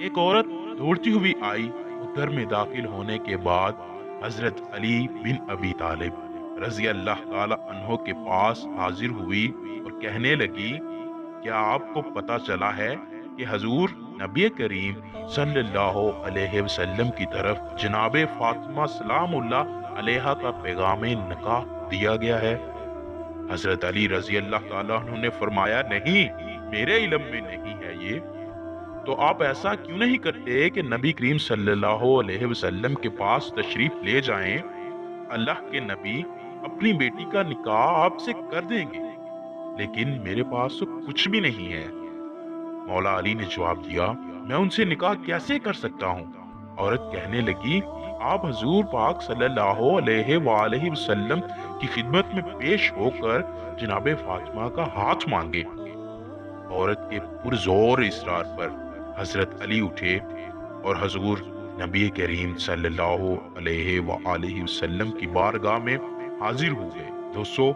ایک عورت دوڑتی ہوئی آئی اور گھر میں داخل ہونے کے بعد حضرت علی بن ابی طالب رضی اللہ تعالی عنہ کے پاس حاضر ہوئی اور کہنے لگی، کیا آپ کو پتا چلا ہے کہ حضور نبی کریم صلی اللہ علیہ وسلم کی طرف جناب فاطمہ سلام اللہ علیہا کا پیغام نکاح دیا گیا ہے؟ حضرت علی رضی اللہ تعالیٰ عنہ نے فرمایا، نہیں، میرے علم میں نہیں ہے یہ۔ تو آپ ایسا کیوں نہیں کرتے کہ نبی کریم صلی اللہ علیہ وسلم کے پاس تشریف لے جائیں؟ اللہ کے نبی اپنی بیٹی کا نکاح آپ سے کر دیں گے، لیکن میرے پاس تو کچھ بھی نہیں ہے۔ مولا علی نے جواب دیا، میں ان سے نکاح کیسے کر سکتا ہوں؟ عورت کہنے لگی، آپ حضور پاک صلی اللہ علیہ وآلہ وسلم کی خدمت میں پیش ہو کر جناب فاطمہ کا ہاتھ مانگے۔ عورت کے پرزور اصرار پر حضرت علی اٹھے اور حضور نبی کریم صلی اللہ علیہ وآلہ وسلم کی بارگاہ میں حاضر ہو گئے۔ دوستو،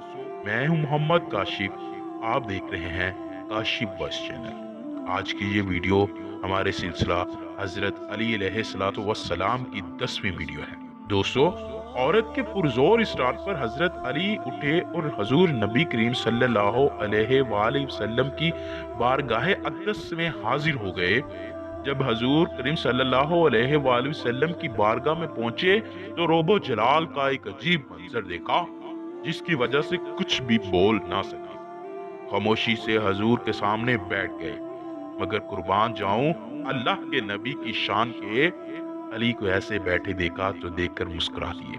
میں ہوں محمد کاشف، آپ دیکھ رہے ہیں کاشف وائس چینل۔ آج کی یہ ویڈیو ہمارے سلسلہ حضرت علی علیہ السلام کی 10ویں ویڈیو ہے۔ دوستو، عورت کے پرزور اصرار پر حضرت علی اٹھے اور حضور نبی کریم صلی اللہ علیہ وآلہ وسلم کی بارگاہ اقدس میں حاضر ہو گئے۔ جب حضور کریم صلی اللہ علیہ وآلہ وسلم کی بارگاہ میں پہنچے تو روب و جلال کا ایک عجیب منظر دیکھا، جس کی وجہ سے کچھ بھی بول نہ سکے۔ خاموشی سے حضور کے سامنے بیٹھ گئے، مگر قربان جاؤں، اللہ کے نبی کی شان کے علی کو ایسے بیٹھے دیکھا تو دیکھ کر مسکرا دیے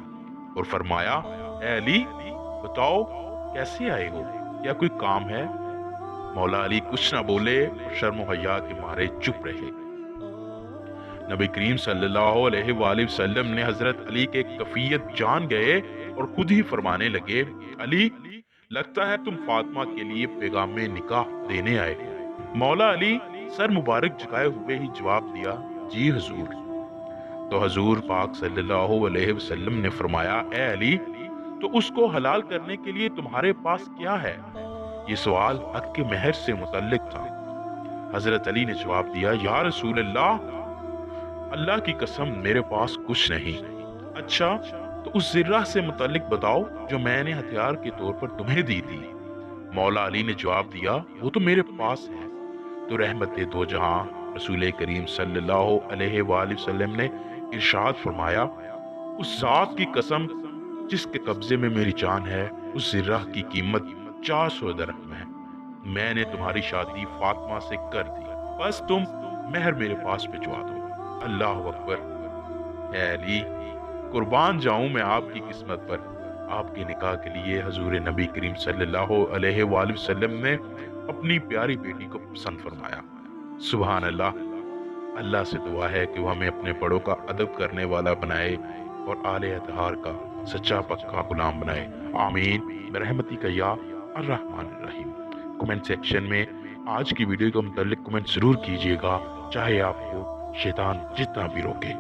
اور فرمایا، اے علی، بتاؤ کیسے آئے ہو؟ کیا کوئی کام ہے؟ مولا علی کچھ نہ بولے اور شرم و حیا کے مارے چپ رہے۔ نبی کریم صلی اللہ علیہ وآلہ وسلم نے حضرت علی کے کیفیت جان گئے اور خود ہی فرمانے لگے، علی، لگتا ہے تم فاطمہ کے لیے پیغام نکاح دینے آئے ہو۔ مولا علی سر مبارک جھکائے ہوئے ہی جواب دیا، جی حضور۔ تو حضور پاک صلی اللہ علیہ وسلم نے فرمایا، اے علی، تو اس کو حلال کرنے کے لیے تمہارے پاس کیا ہے؟ یہ سوال حق کے مہر سے متعلق تھا۔ حضرت علی نے جواب دیا، یا رسول اللہ، اللہ کی قسم میرے پاس کچھ نہیں۔ اچھا، تو اس زرہ سے متعلق بتاؤ جو میں نے ہتھیار کے طور پر تمہیں دی تھی۔ مولا علی نے جواب دیا، وہ تو میرے پاس ہے۔ تو رحمت دو جہاں رسول کریم صلی اللہ علیہ وآلہ وسلم نے ارشاد فرمایا، اس ذات کی قسم جس کے قبضے میں میری جان ہے، اس زرہ کی قیمت 400 درہم ہے۔ میں نے تمہاری شادی فاطمہ سے کر دی، بس تم مہر میرے پاس بھجوا دو۔ اللہ اکبر۔ اے علی، قربان جاؤں میں آپ کی قسمت پر۔ آپ کے نکاح کے لیے حضور نبی کریم صلی اللہ علیہ وآلہ وسلم نے اپنی پیاری بیٹی کو پسند فرمایا۔ سبحان اللہ۔ اللہ سے دعا ہے کہ وہ ہمیں اپنے بڑوں کا ادب کرنے والا بنائے اور آل اطہار کا سچا پکا غلام بنائے، آمین برحمتک یا الرحمن الرحیم۔ کمنٹ سیکشن میں آج کی ویڈیو کے متعلق کمنٹ ضرور کیجیے گا، چاہے آپ کو شیطان جتنا بھی روکے۔